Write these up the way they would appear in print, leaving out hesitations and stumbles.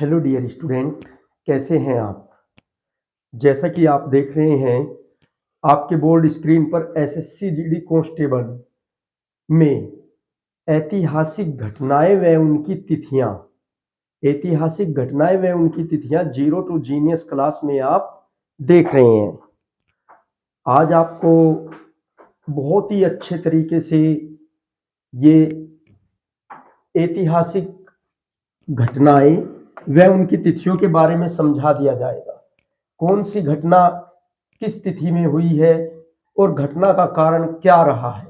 Hello dear student, कैसे हैं आप। जैसा कि आप देख रहे हैं आपके बोर्ड स्क्रीन पर एसएससी जीडी कांस्टेबल में ऐतिहासिक घटनाएं व उनकी तिथियां जीरो टू जीनियस क्लास में आप देख रहे हैं। आज आपको बहुत ही अच्छे तरीके से ये ऐतिहासिक घटनाएं व उनकी तिथियों के बारे में समझा दिया जाएगा। कौन सी घटना किस तिथि में हुई है और घटना का कारण क्या रहा है,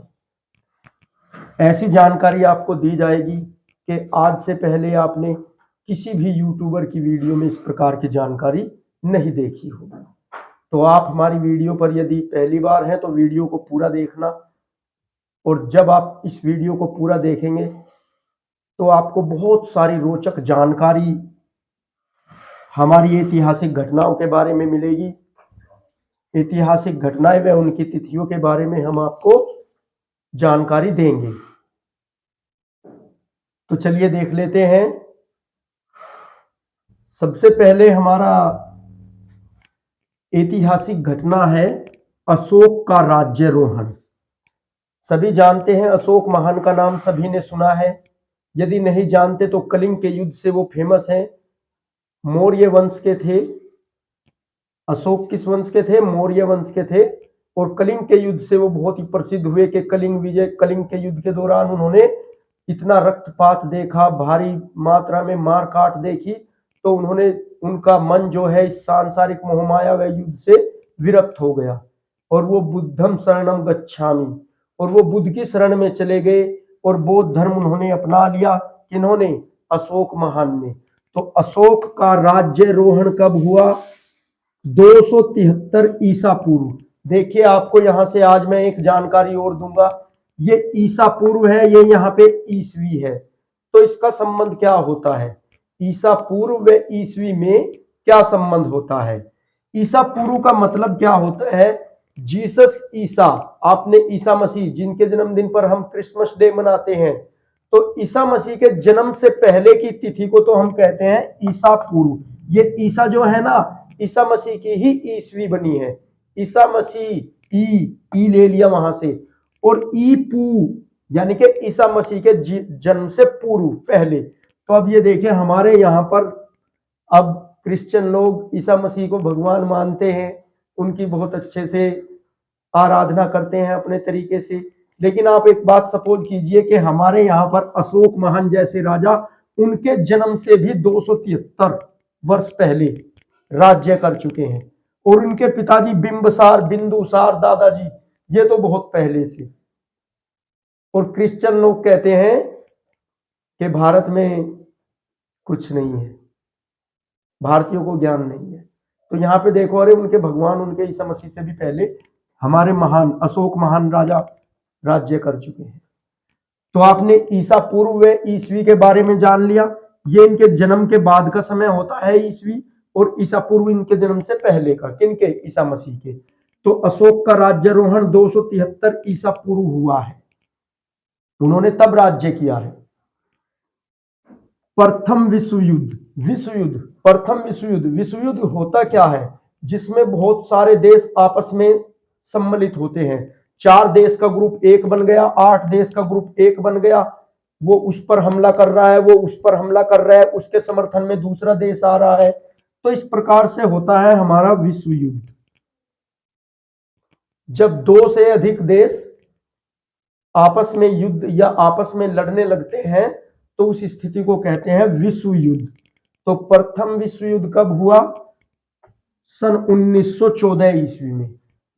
ऐसी जानकारी आपको दी जाएगी कि आज से पहले आपने किसी भी यूट्यूबर की वीडियो में इस प्रकार की जानकारी नहीं देखी होगी। तो आप हमारी वीडियो पर यदि पहली बार हैं तो वीडियो को पूरा देखना, और जब आप इस वीडियो को पूरा देखेंगे तो आपको बहुत सारी रोचक जानकारी हमारी ऐतिहासिक घटनाओं के बारे में मिलेगी। ऐतिहासिक घटनाएं व उनकी तिथियों के बारे में हम आपको जानकारी देंगे। तो चलिए देख लेते हैं। सबसे पहले हमारा ऐतिहासिक घटना है अशोक का राज्यारोहण। सभी जानते हैं, अशोक महान का नाम सभी ने सुना है। यदि नहीं जानते तो कलिंग के युद्ध से वो फेमस हैं। मौर्य वंश के थे। अशोक किस वंश के थे? मौर्य वंश के थे। और कलिंग के युद्ध से वो बहुत ही प्रसिद्ध हुए कि कलिंग के युद्ध के दौरान उन्होंने इतना रक्तपात देखा, भारी मात्रा में मार काट देखी, तो उनका मन जो है इस सांसारिक मोहमाया व युद्ध से विरक्त हो गया और वो बुद्धम शरणम गच्छामि, और वो बुद्ध की शरण में चले गए और बौद्ध धर्म उन्होंने अपना लिया। किन्होंने? अशोक महान ने। तो अशोक का राज्यारोहण कब हुआ? 273 ईसा पूर्व। देखिए, आपको यहां से आज मैं एक जानकारी और दूंगा। ये ईसा पूर्व है, ये यहाँ पे ईसवी है। तो इसका संबंध क्या होता है? ईसा पूर्व व ईसवी में क्या संबंध होता है? ईसा पूर्व का मतलब क्या होता है? जीसस ईसा, आपने ईसा मसीह, जिनके जन्मदिन पर हम क्रिसमस डे मनाते हैं, तो ईसा मसीह के जन्म से पहले की तिथि को तो हम कहते हैं ईसा पूर्व। ये ईसा जो है ना, ईसा मसीह की ही ईसवी बनी है। ईसा मसीह, ई ले लिया वहां से, और ई पू यानी कि ईसा मसीह के जन्म से पूर्व, पहले। तो अब ये देखें, हमारे यहाँ पर अब क्रिश्चियन लोग ईसा मसीह को भगवान मानते हैं, उनकी बहुत अच्छे से आराधना करते हैं अपने तरीके से। लेकिन आप एक बात सपोज कीजिए कि हमारे यहाँ पर अशोक महान जैसे राजा, उनके जन्म से भी 273 वर्ष पहले राज्य कर चुके हैं, और उनके पिताजी बिंदुसार दादाजी, ये तो बहुत पहले से। और क्रिश्चियन लोग कहते हैं कि भारत में कुछ नहीं है, भारतीयों को ज्ञान नहीं है। तो यहाँ पे देखो, अरे उनके भगवान, उनके ईसा मसीह से भी पहले हमारे महान अशोक महान राजा राज्य कर चुके हैं। तो आपने ईसा पूर्व व ईसवी के बारे में जान लिया। ये इनके जन्म के बाद का समय होता है ईसवी, और ईसा पूर्व इनके जन्म से पहले का। किनके? ईसा मसीह के। तो अशोक का राज्यारोहण 273 ईसा पूर्व हुआ है, उन्होंने तब राज्य किया है। प्रथम विश्व युद्ध। प्रथम विश्व युद्ध होता क्या है? जिसमें बहुत सारे देश आपस में सम्मिलित होते हैं। 4 देश का ग्रुप एक बन गया, 8 देश का ग्रुप एक बन गया, वो उस पर हमला कर रहा है, वो उस पर हमला कर रहा है, उसके समर्थन में दूसरा देश आ रहा है। तो इस प्रकार से होता है हमारा विश्व युद्ध। जब 2 से अधिक देश आपस में युद्ध या आपस में लड़ने लगते हैं तो उस स्थिति को कहते हैं विश्व युद्ध। तो प्रथम विश्व युद्ध कब हुआ? सन 1914 ईस्वी में।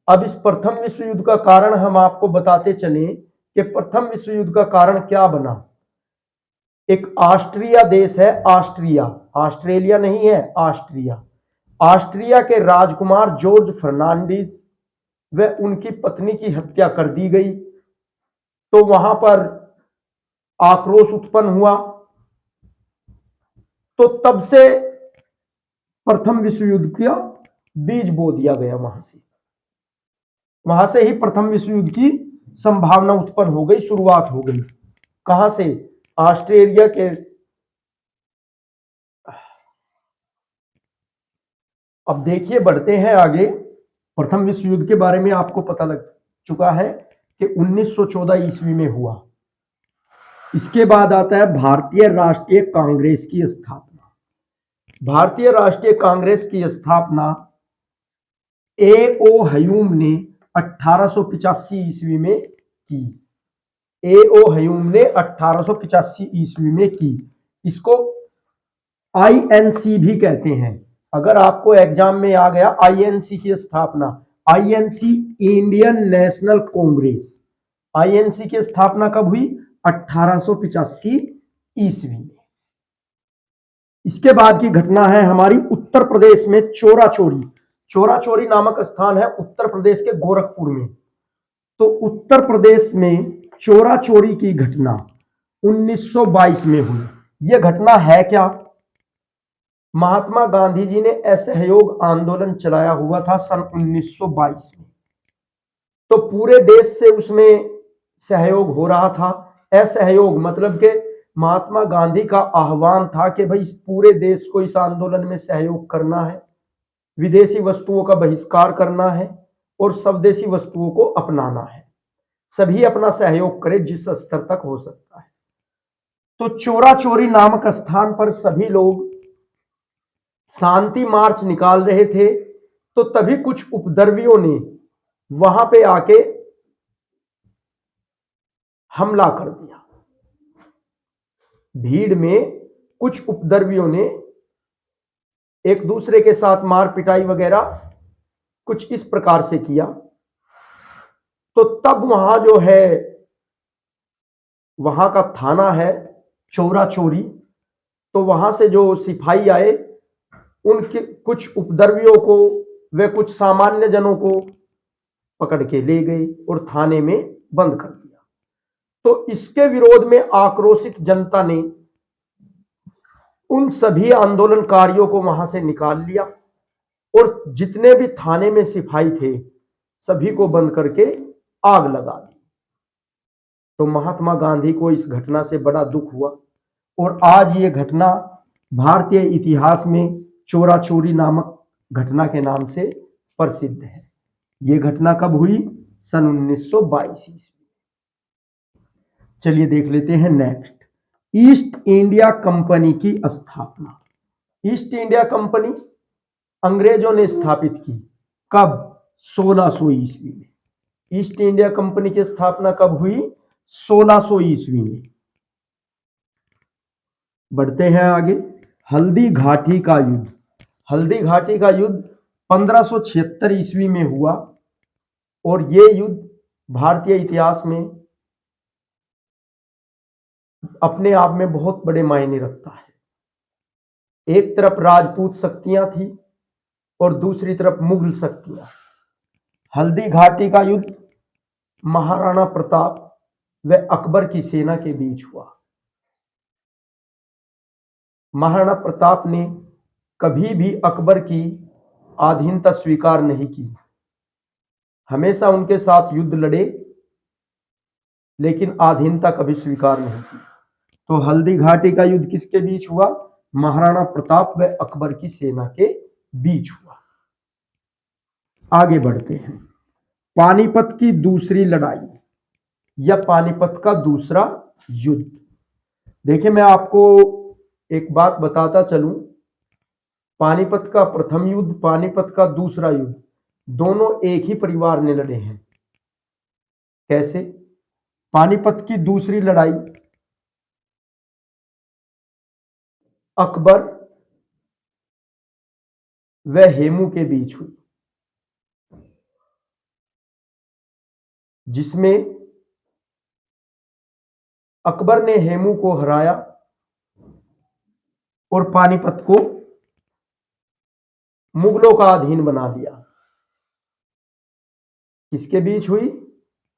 अब इस प्रथम विश्व युद्ध का कारण हम आपको बताते चले कि प्रथम विश्व युद्ध का कारण क्या बना। एक ऑस्ट्रिया देश है, ऑस्ट्रेलिया नहीं है, ऑस्ट्रिया के राजकुमार जॉर्ज फर्नांडिस व उनकी पत्नी की हत्या कर दी गई। तो वहां पर आक्रोश उत्पन्न हुआ। तो तब से प्रथम विश्व युद्ध का बीज बो दिया गया। वहां से ही प्रथम विश्व युद्ध की संभावना उत्पन्न हो गई, शुरुआत हो गई। कहां से? ऑस्ट्रेलिया के अब देखिए, बढ़ते हैं आगे। प्रथम विश्व युद्ध के बारे में आपको पता लग चुका है कि 1914 ईस्वी में हुआ। इसके बाद आता है भारतीय राष्ट्रीय कांग्रेस की स्थापना। भारतीय राष्ट्रीय कांग्रेस की स्थापना ए ओ हयूम ने 1885 ईस्वी में की। ए ओ हयूम ने 1885 ईस्वी में की। इसको आईएनसी भी कहते हैं। अगर आपको एग्जाम में आ गया आईएनसी की स्थापना, INC Indian national Congress, INC की स्थापना कब हुई? 1885 ईस्वी में। इसके बाद की घटना है हमारी उत्तर प्रदेश में चोरा चोरी। चोरा चोरी नामक स्थान है उत्तर प्रदेश के गोरखपुर में। तो उत्तर प्रदेश में चोरा चोरी की घटना 1922 में हुई। यह घटना है क्या? महात्मा गांधी जी ने असहयोग आंदोलन चलाया हुआ था सन 1922 में। तो पूरे देश से उसमें सहयोग हो रहा था। असहयोग मतलब कि महात्मा गांधी का आह्वान था कि भाई पूरे देश को इस आंदोलन में सहयोग करना है, विदेशी वस्तुओं का बहिष्कार करना है और स्वदेशी वस्तुओं को अपनाना है। सभी अपना सहयोग करें जिस स्तर तक हो सकता है। तो चोरा चोरी नामक स्थान पर सभी लोग शांति मार्च निकाल रहे थे। तो तभी कुछ उपद्रवियों ने वहां पे आके हमला कर दिया। भीड़ में कुछ उपद्रवियों ने एक दूसरे के साथ मार पिटाई वगैरह कुछ इस प्रकार से किया। तो तब वहां जो है, वहां का थाना है चोरा चोरी, तो वहां से जो सिपाही आए उनके कुछ उपद्रवियों को वे कुछ सामान्य जनों को पकड़ के ले गए और थाने में बंद कर दिया। तो इसके विरोध में आक्रोशित जनता ने उन सभी आंदोलनकारियों को वहां से निकाल लिया और जितने भी थाने में सिपाही थे सभी को बंद करके आग लगा दी। तो महात्मा गांधी को इस घटना से बड़ा दुख हुआ और आज ये घटना भारतीय इतिहास में चोरा चोरी नामक घटना के नाम से प्रसिद्ध है। ये घटना कब हुई? सन 1922 ईस्वी। चलिए देख लेते हैं नेक्स्ट, ईस्ट इंडिया कंपनी की स्थापना। ईस्ट इंडिया कंपनी अंग्रेजों ने स्थापित की। कब? 1600 ईस्वी में। ईस्ट इंडिया कंपनी की स्थापना कब हुई? 1600 ईस्वी में। बढ़ते हैं आगे, हल्दी घाटी का युद्ध। हल्दी घाटी का युद्ध 1576 ईस्वी में हुआ और यह युद्ध भारतीय इतिहास में अपने आप में बहुत बड़े मायने रखता है। एक तरफ राजपूत शक्तियां थी और दूसरी तरफ मुगल शक्तियां। हल्दी घाटी का युद्ध महाराणा प्रताप व अकबर की सेना के बीच हुआ। महाराणा प्रताप ने कभी भी अकबर की अधीनता स्वीकार नहीं की, हमेशा उनके साथ युद्ध लड़े लेकिन अधीनता कभी स्वीकार नहीं की। तो हल्दी घाटी का युद्ध किसके बीच हुआ? महाराणा प्रताप व अकबर की सेना के बीच हुआ। आगे बढ़ते हैं, पानीपत की दूसरी लड़ाई या पानीपत का दूसरा युद्ध। देखिए मैं आपको एक बात बताता चलूं, पानीपत का प्रथम युद्ध, पानीपत का दूसरा युद्ध, दोनों एक ही परिवार ने लड़े हैं। कैसे? पानीपत की दूसरी लड़ाई अकबर व हेमू के बीच हुई, जिसमें अकबर ने हेमू को हराया और पानीपत को मुगलों का अधीन बना लिया। किसके बीच हुई?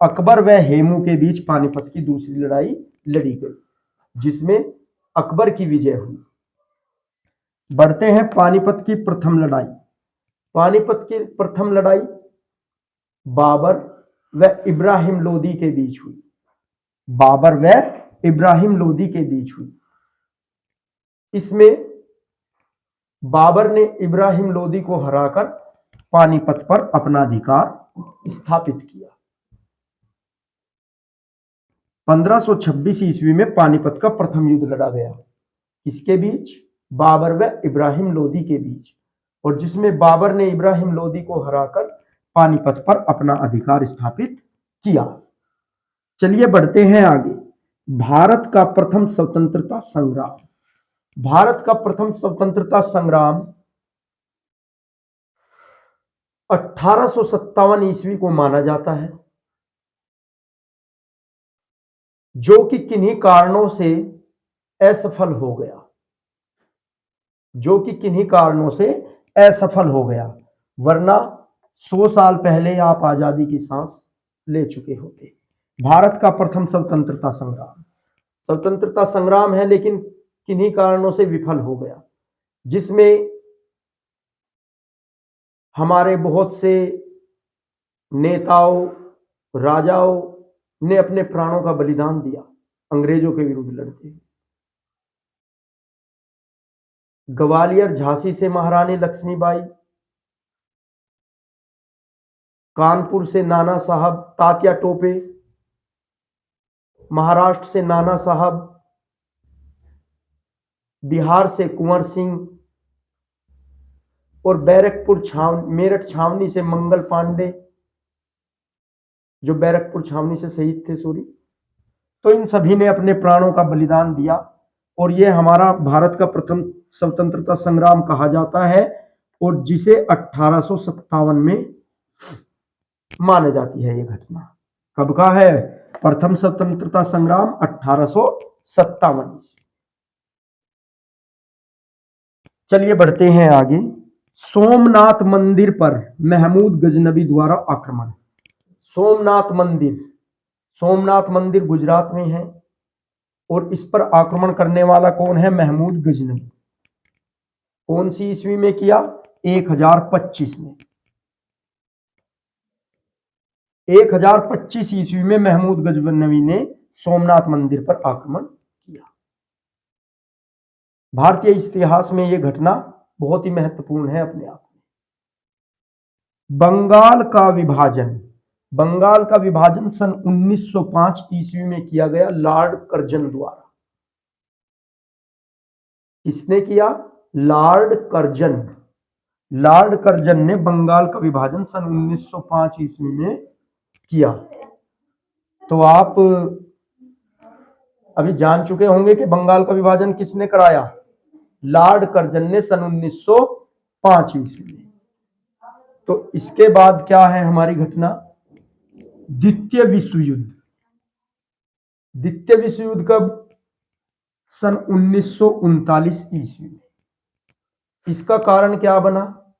अकबर व हेमू के बीच पानीपत की दूसरी लड़ाई लड़ी गई, जिसमें अकबर की विजय हुई। बढ़ते हैं पानीपत की प्रथम लड़ाई। पानीपत की प्रथम लड़ाई बाबर व इब्राहिम लोदी के बीच हुई। बाबर व इब्राहिम लोदी के बीच हुई। इसमें बाबर ने इब्राहिम लोदी को हराकर पानीपत पर अपना अधिकार स्थापित किया। 1526 ईस्वी में पानीपत का प्रथम युद्ध लड़ा गया। किसके बीच? बाबर व इब्राहिम लोदी के बीच, और जिसमें बाबर ने इब्राहिम लोदी को हराकर पानीपत पर अपना अधिकार स्थापित किया। चलिए बढ़ते हैं आगे। भारत का प्रथम स्वतंत्रता संग्राम। भारत का प्रथम स्वतंत्रता संग्राम 1857 ईस्वी को माना जाता है, जो कि किन्हीं कारणों से असफल हो गया। जो कि किन्हीं कारणों से असफल हो गया, वरना 100 साल पहले आप आजादी की सांस ले चुके होते। भारत का प्रथम स्वतंत्रता संग्राम है, लेकिन किन्हीं कारणों से विफल हो गया, जिसमें हमारे बहुत से नेताओं, राजाओं ने अपने प्राणों का बलिदान दिया अंग्रेजों के विरुद्ध लड़ते हुए। ग्वालियर झांसी से महारानी लक्ष्मीबाई, कानपुर से नाना साहब तात्या टोपे, महाराष्ट्र से नाना साहब, बिहार से कुंवर सिंह, और बैरकपुर मेरठ छावनी से मंगल पांडे, जो बैरकपुर छावनी से शहीद थे सूरी। तो इन सभी ने अपने प्राणों का बलिदान दिया, और यह हमारा भारत का प्रथम स्वतंत्रता संग्राम कहा जाता है, और जिसे 1857 में मानी जाती है। यह घटना कब का है? प्रथम स्वतंत्रता संग्राम 1857। चलिए बढ़ते हैं आगे। सोमनाथ मंदिर पर महमूद गजनबी द्वारा आक्रमण। सोमनाथ मंदिर गुजरात में है, और इस पर आक्रमण करने वाला कौन है? महमूद गजनबी। कौन सी ईस्वी में किया? 1025 में। 1025 ईस्वी में महमूद गजनबी ने सोमनाथ मंदिर पर आक्रमण किया। भारतीय इतिहास में यह घटना बहुत ही महत्वपूर्ण है अपने आप में। बंगाल का विभाजन सन 1905 ईस्वी में किया गया लॉर्ड कर्जन द्वारा। किसने किया? लॉर्ड कर्जन ने बंगाल का विभाजन सन 1905 ईस्वी में किया। तो आप अभी जान चुके होंगे कि बंगाल का विभाजन किसने कराया? लॉर्ड कर्जन ने सन 1905 ईस्वी में। तो इसके बाद क्या है हमारी घटना? द्वितीय विश्व युद्ध कब? सन 1939 ईस्वी में। इसका कारण क्या बना?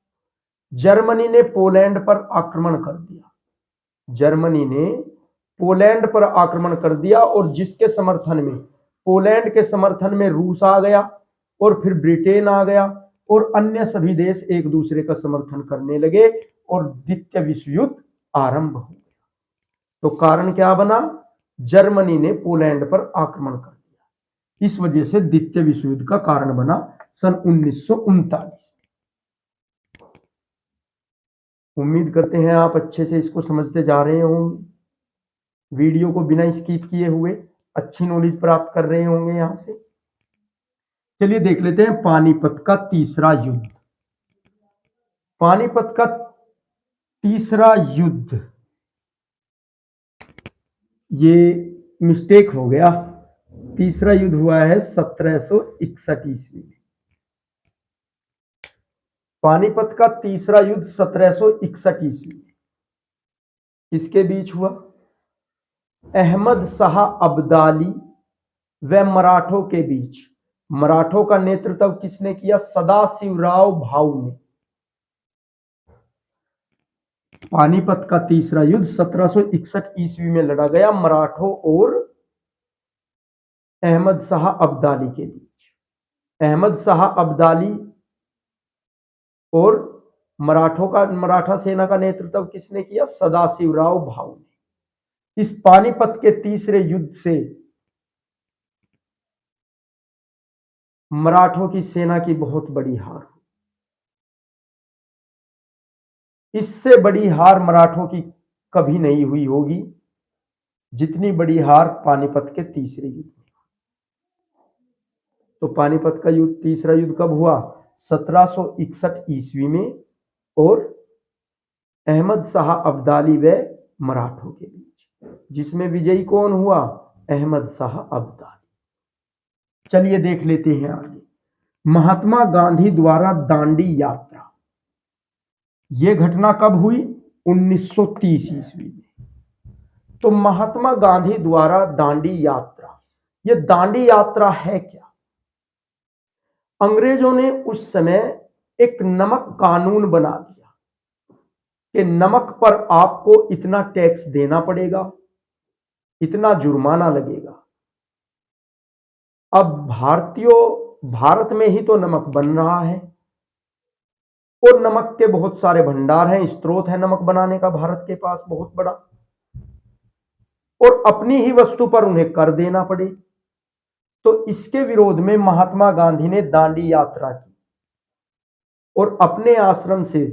जर्मनी ने पोलैंड पर आक्रमण कर दिया, और जिसके समर्थन में, पोलैंड के समर्थन में रूस आ गया, और फिर ब्रिटेन आ गया, और अन्य सभी देश एक दूसरे का समर्थन करने लगे, और द्वितीय विश्व युद्ध आरंभ हो गया। तो कारण क्या बना? जर्मनी ने पोलैंड पर आक्रमण कर दिया। इस वजह से द्वितीय विश्व युद्ध का कारण बना सन 1939। उम्मीद करते हैं आप अच्छे से इसको समझते जा रहे होंगे, वीडियो को बिना स्किप किए हुए अच्छी नॉलेज प्राप्त कर रहे होंगे यहां से। चलिए देख लेते हैं पानीपत का तीसरा युद्ध। पानीपत का तीसरा युद्ध, ये मिस्टेक हो गया, तीसरा युद्ध हुआ है 1761 ईस्वी में। पानीपत का तीसरा युद्ध 1761 ईस्वी में किसके बीच हुआ? अहमद शाह अब्दाली व मराठों के बीच। मराठों का नेतृत्व किसने किया? सदाशिवराव भाऊ ने। पानीपत का तीसरा युद्ध 1761 ईस्वी में लड़ा गया मराठों और अहमद शाह अब्दाली के बीच। अहमद शाह अब्दाली और मराठा सेना का नेतृत्व किसने किया? सदाशिवराव भाऊ ने। इस पानीपत के तीसरे युद्ध से मराठों की सेना की बहुत बड़ी हार हुई। इससे बड़ी हार मराठों की कभी नहीं हुई होगी जितनी बड़ी हार पानीपत के तीसरे युद्ध में। तो पानीपत का युद्ध, तीसरा युद्ध कब हुआ? 1761 ईस्वी में, और अहमद शाह अब्दाली व मराठों के बीच, जिसमें विजयी कौन हुआ? अहमद शाह अब्दाली। चलिए देख लेते हैं आगे। महात्मा गांधी द्वारा दांडी यात्रा, यह घटना कब हुई? 1930 ईस्वी में। तो महात्मा गांधी द्वारा दांडी यात्रा, यह दांडी यात्रा है क्या? अंग्रेजों ने उस समय एक नमक कानून बना दिया कि नमक पर आपको इतना टैक्स देना पड़ेगा, इतना जुर्माना लगेगा। अब भारत में ही तो नमक बन रहा है, और नमक के बहुत सारे भंडार हैं, स्रोत है नमक बनाने का भारत के पास बहुत बड़ा, और अपनी ही वस्तु पर उन्हें कर देना पड़े। तो इसके विरोध में महात्मा गांधी ने दांडी यात्रा की, और अपने आश्रम से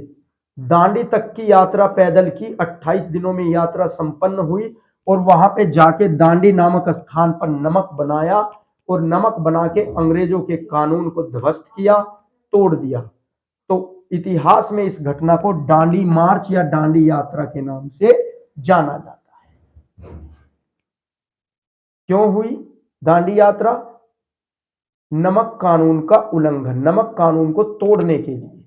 दांडी तक की यात्रा पैदल की। 28 दिनों में यात्रा संपन्न हुई, और वहां पे जाके दांडी नामक स्थान पर नमक बनाया, और नमक बना के अंग्रेजों के कानून को ध्वस्त किया, तोड़ दिया। तो इतिहास में इस घटना को दांडी मार्च या दांडी यात्रा के नाम से जाना जाता है। क्यों हुई दांडी यात्रा? नमक कानून का उल्लंघन, नमक कानून को तोड़ने के लिए,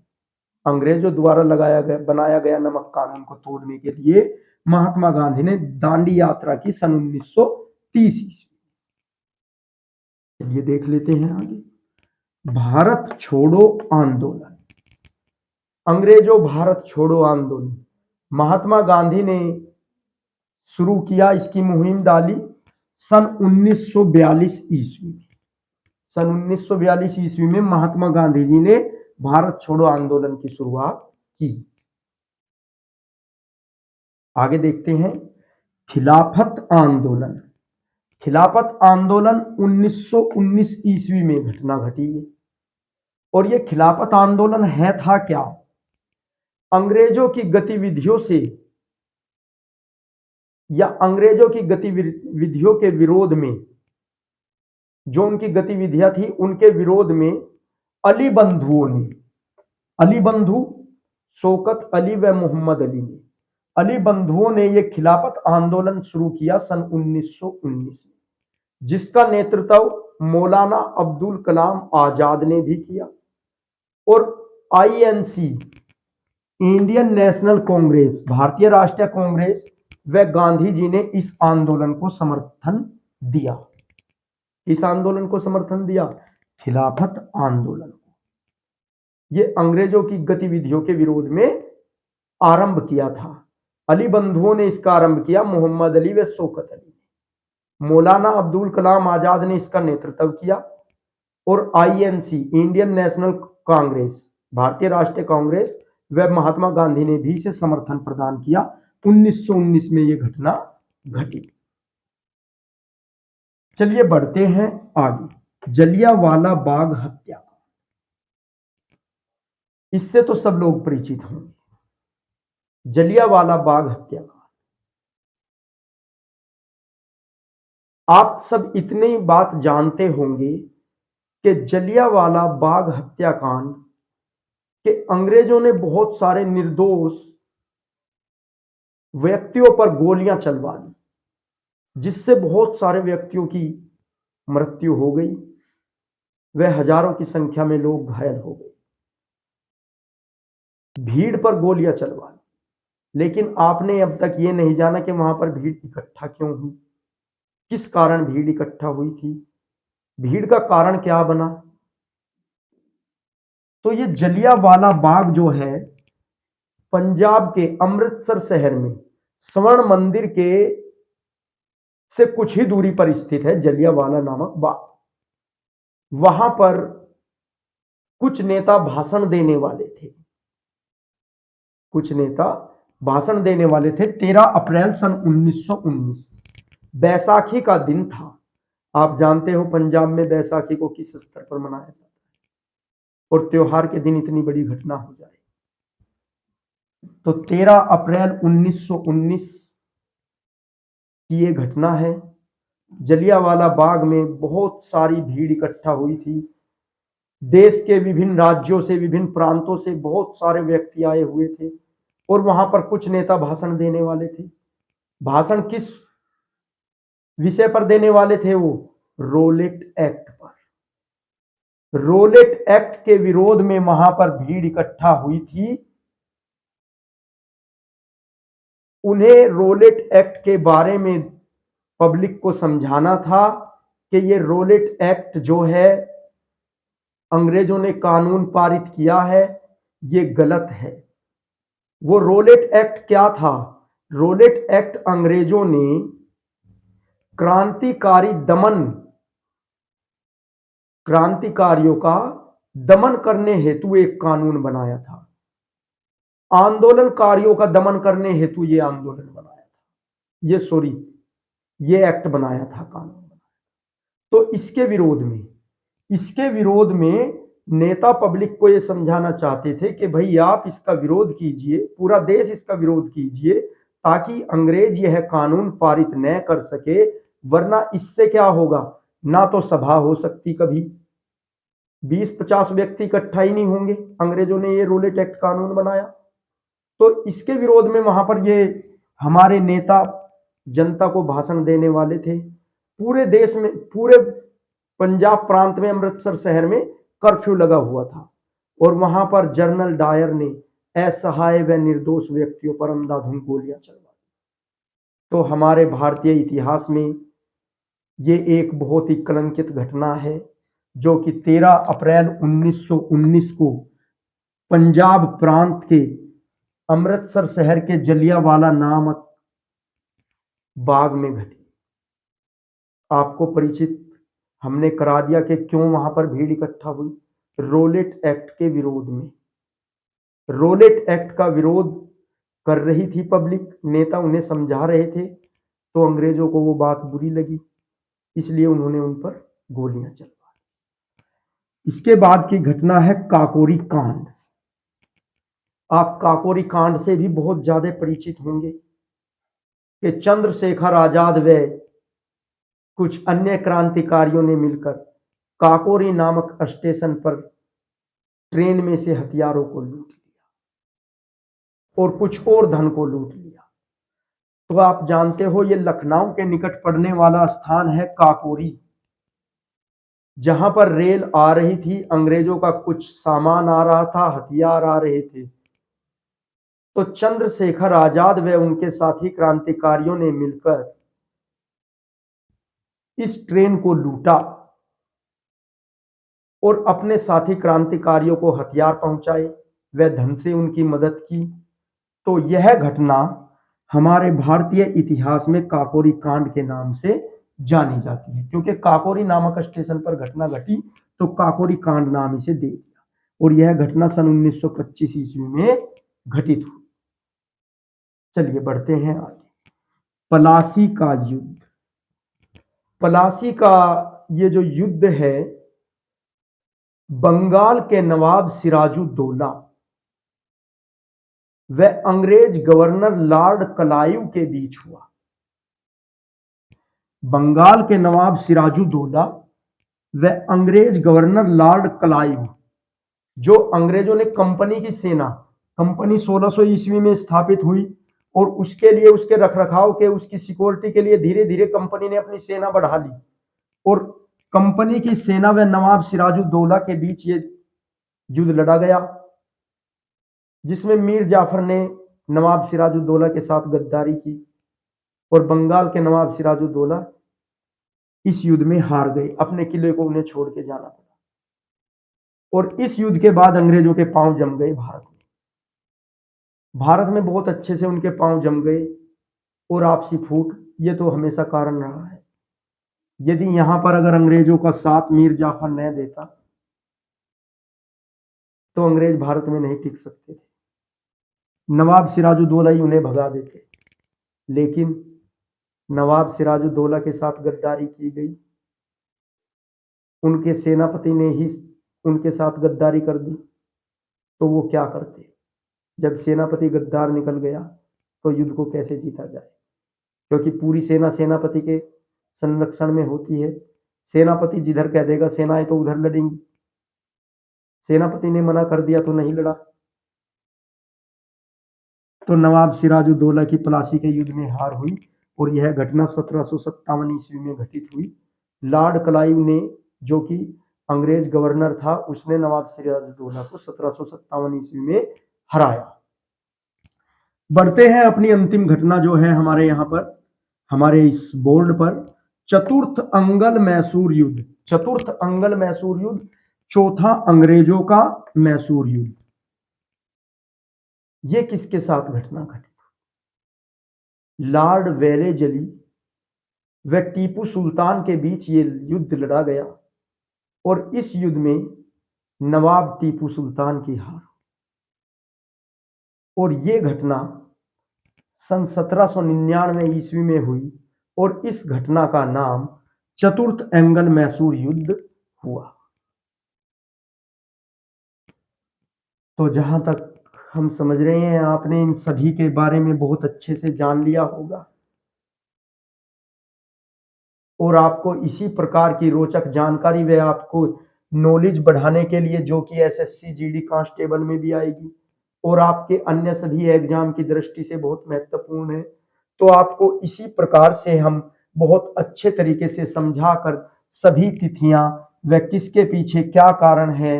अंग्रेजों द्वारा बनाया गया नमक कानून को तोड़ने के लिए महात्मा गांधी ने दांडी यात्रा की सन 1930 ईस्वी। चलिए देख लेते हैं आगे। भारत छोड़ो आंदोलन, अंग्रेजों भारत छोड़ो आंदोलन महात्मा गांधी ने शुरू किया, इसकी मुहिम डाली सन 1942 ईस्वी में। सन 1942 ईस्वी में महात्मा गांधी जी ने भारत छोड़ो आंदोलन की शुरुआत की। आगे देखते हैं खिलाफत आंदोलन। खिलाफत आंदोलन 1919 ईस्वी में घटना घटी है, और यह खिलाफत आंदोलन था क्या? अंग्रेजों की गतिविधियों से, या अंग्रेजों की गतिविधियों के विरोध में, जो उनकी गतिविधियां थी उनके विरोध में अली बंधुओं ने, अली बंधु शौकत अली व मोहम्मद अली ने, अली बंधुओं ने यह खिलाफत आंदोलन शुरू किया सन 1919 में, जिसका नेतृत्व मौलाना अब्दुल कलाम आजाद ने भी किया। और आईएनसी, इंडियन नेशनल कांग्रेस, भारतीय राष्ट्रीय कांग्रेस व गांधी जी ने इस आंदोलन को समर्थन दिया। इस आंदोलन को समर्थन दिया, खिलाफत आंदोलन को। यह अंग्रेजों की गतिविधियों के विरोध में आरंभ किया था। अली बंधुओं ने इसका आरंभ किया, मोहम्मद अली व शौकत अली ने। मौलाना अब्दुल कलाम आजाद ने इसका नेतृत्व किया, और आईएनसी, इंडियन नेशनल कांग्रेस, भारतीय राष्ट्रीय कांग्रेस व महात्मा गांधी ने भी इसे समर्थन प्रदान किया। 1919 में यह घटना घटी। चलिए बढ़ते हैं आगे। जलियांवाला बाग हत्या, इससे तो सब लोग परिचित होंगे। जलियांवाला बाग हत्याकांड, आप सब इतनी बात जानते होंगे कि जलियांवाला बाग हत्याकांड के अंग्रेजों ने बहुत सारे निर्दोष व्यक्तियों पर गोलियां चलवा दी, जिससे बहुत सारे व्यक्तियों की मृत्यु हो गई, वह हजारों की संख्या में लोग घायल हो गए। भीड़ पर गोलियां चलवा दी, लेकिन आपने अब तक यह नहीं जाना कि वहां पर भीड़ इकट्ठा क्यों हुई, किस कारण भीड़ इकट्ठा हुई थी, भीड़ का कारण क्या बना। तो ये जलियांवाला बाग जो है, पंजाब के अमृतसर शहर में स्वर्ण मंदिर के से कुछ ही दूरी पर स्थित है जलियांवाला नामक बाग। वहां पर कुछ नेता भाषण देने वाले थे, कुछ नेता भाषण देने वाले थे। 13 अप्रैल सन 1919 बैसाखी का दिन था। आप जानते हो पंजाब में बैसाखी को किस स्तर पर मनाया जाता है, और त्योहार के दिन इतनी बड़ी घटना हो जाए। तो 13 अप्रैल 1919 की ये घटना है। जलियांवाला बाग में बहुत सारी भीड़ इकट्ठा हुई थी। देश के विभिन्न राज्यों से, विभिन्न प्रांतों से बहुत सारे व्यक्ति आए हुए थे और वहां पर कुछ नेता भाषण देने वाले थे। भाषण किस विषय पर देने वाले थे? वो रोलेट एक्ट पर। रोलेट एक्ट के विरोध में वहां पर भीड़ इकट्ठा हुई थी। उन्हें रोलेट एक्ट के बारे में पब्लिक को समझाना था कि ये रोलेट एक्ट जो है, अंग्रेजों ने कानून पारित किया है, ये गलत है। वो रोलेट एक्ट क्या था? रोलेट एक्ट अंग्रेजों ने क्रांतिकारी दमन, क्रांतिकारियों का दमन करने हेतु एक कानून बनाया था। आंदोलनकारियों का दमन करने हेतु ये आंदोलन बनाया था, ये सॉरी ये एक्ट बनाया था, कानून बनाया। तो इसके विरोध में नेता पब्लिक को यह समझाना चाहते थे कि भाई आप इसका विरोध कीजिए, पूरा देश इसका विरोध कीजिए, ताकि अंग्रेज यह कानून पारित न कर सके। वरना इससे क्या होगा? ना तो सभा हो सकती कभी, 20-50 व्यक्ति इकट्ठा ही नहीं होंगे। अंग्रेजों ने ये रोलेट एक्ट कानून बनाया, तो इसके विरोध में वहां पर ये हमारे नेता जनता को भाषण देने वाले थे। पूरे देश में, पूरे पंजाब प्रांत में, अमृतसर शहर में कर्फ्यू लगा हुआ था और वहां पर जनरल डायर ने असहाय व निर्दोष व्यक्तियों पर अंधाधुंध गोलियां चलवाई। तो हमारे भारतीय इतिहास में ये एक बहुत ही कलंकित घटना है, जो कि 13 अप्रैल 1919 को पंजाब प्रांत के अमृतसर शहर के जलियांवाला नामक बाग में घटी। आपको परिचित हमने करा दिया कि क्यों वहां पर भीड़ इकट्ठा हुई। रोलेट एक्ट के विरोध में। रोलेट एक्ट का विरोध कर रही थी पब्लिक, नेता उन्हें समझा रहे थे, तो अंग्रेजों को वो बात बुरी लगी, इसलिए उन्होंने उन पर गोलियां चलवाई। इसके बाद की घटना है काकोरी कांड। आप काकोरी कांड से भी बहुत ज्यादा परिचित होंगे कि चंद्रशेखर आजाद व कुछ अन्य क्रांतिकारियों ने मिलकर काकोरी नामक स्टेशन पर ट्रेन में से हथियारों को लूट लिया और कुछ और धन को लूट लिया। तो आप जानते हो ये लखनऊ के निकट पड़ने वाला स्थान है काकोरी, जहां पर रेल आ रही थी, अंग्रेजों का कुछ सामान आ रहा था, हथियार आ रहे थे। तो चंद्रशेखर आजाद व उनके साथी क्रांतिकारियों ने मिलकर इस ट्रेन को लूटा और अपने साथी क्रांतिकारियों को हथियार पहुंचाए व धन से उनकी मदद की। तो यह घटना हमारे भारतीय इतिहास में काकोरी कांड के नाम से जानी जाती है, क्योंकि काकोरी नामक स्टेशन पर घटना घटी, तो काकोरी कांड नाम इसे दे दिया। और यह घटना सन 1925 ईस्वी में घटित हुई। चलिए बढ़ते हैं आगे। पलासी का युद्ध। पलासी का ये जो युद्ध है, बंगाल के नवाब सिराजुद्दौला व अंग्रेज गवर्नर लॉर्ड क्लाइव के बीच हुआ। बंगाल के नवाब सिराजुद्दौला व अंग्रेज गवर्नर लॉर्ड क्लाइव, जो अंग्रेजों ने कंपनी की सेना, कंपनी 1600 ईस्वी में स्थापित हुई और उसके लिए, उसके रखरखाव के, उसकी सिक्योरिटी के लिए धीरे धीरे कंपनी ने अपनी सेना बढ़ा ली और कंपनी की सेना व नवाब सिराजुद्दौला के बीच ये युद्ध लड़ा गया, जिसमें मीर जाफर ने नवाब सिराजुद्दौला के साथ गद्दारी की और बंगाल के नवाब सिराजुद्दौला इस युद्ध में हार गए। अपने किले को उन्हें छोड़ के जाना पड़ा और इस युद्ध के बाद अंग्रेजों के पांव जम गए भारत में। भारत में बहुत अच्छे से उनके पांव जम गए और आपसी फूट ये तो हमेशा कारण रहा है। यदि यहां पर अगर अंग्रेजों का साथ मीर जाफर न देता तो अंग्रेज भारत में नहीं टिक सकते थे, नवाब सिराजुद्दौला ही उन्हें भगा देते। लेकिन नवाब सिराजुद्दौला के साथ गद्दारी की गई, उनके सेनापति ने ही उनके साथ गद्दारी कर दी, तो वो क्या करते? जब सेनापति गद्दार निकल गया तो युद्ध को कैसे जीता जाए, क्योंकि पूरी सेना सेनापति के संरक्षण में होती है। सेनापति जिधर कह देगा सेनाएं तो उधर लड़ेंगी, सेनापति ने मना कर दिया तो नहीं लड़ा। तो नवाब सिराजुद्दौला की प्लासी के युद्ध में हार हुई और यह घटना 1757 ईस्वी में घटित हुई। लॉर्ड क्लाइव ने, जो कि अंग्रेज गवर्नर था, उसने नवाब सिराजुद्दौला को 1757 ईस्वी में हराया। बढ़ते हैं अपनी अंतिम घटना जो है हमारे यहाँ पर, हमारे इस बोर्ड पर, चतुर्थ अंगल मैसूर युद्ध। चतुर्थ अंगल मैसूर युद्ध, चौथा अंग्रेजों का मैसूर युद्ध। ये किसके साथ घटना घटी? लॉर्ड वेलेजली व टीपू सुल्तान के बीच ये युद्ध लड़ा गया और इस युद्ध में नवाब टीपू सुल्तान की हार। और ये घटना सन 1799 ईस्वी में हुई और इस घटना का नाम चतुर्थ एंगल मैसूर युद्ध हुआ। तो जहां तक हम समझ रहे हैं, आपने इन सभी के बारे में बहुत अच्छे से जान लिया होगा और आपको इसी प्रकार की रोचक जानकारी व आपको नॉलेज बढ़ाने के लिए, जो कि एसएससी जीडी कांस्टेबल में भी आएगी और आपके अन्य सभी एग्जाम की दृष्टि से बहुत महत्वपूर्ण है, तो आपको इसी प्रकार से हम बहुत अच्छे तरीके से समझाकर सभी तिथियां व किसके पीछे क्या कारण है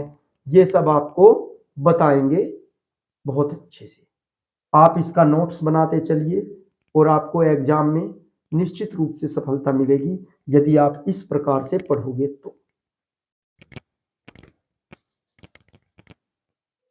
ये सब आपको बताएंगे बहुत अच्छे से। आप इसका नोट्स बनाते चलिए और आपको एग्जाम में निश्चित रूप से सफलता मिलेगी यदि आप इस प्रकार से पढ़ोगे तो।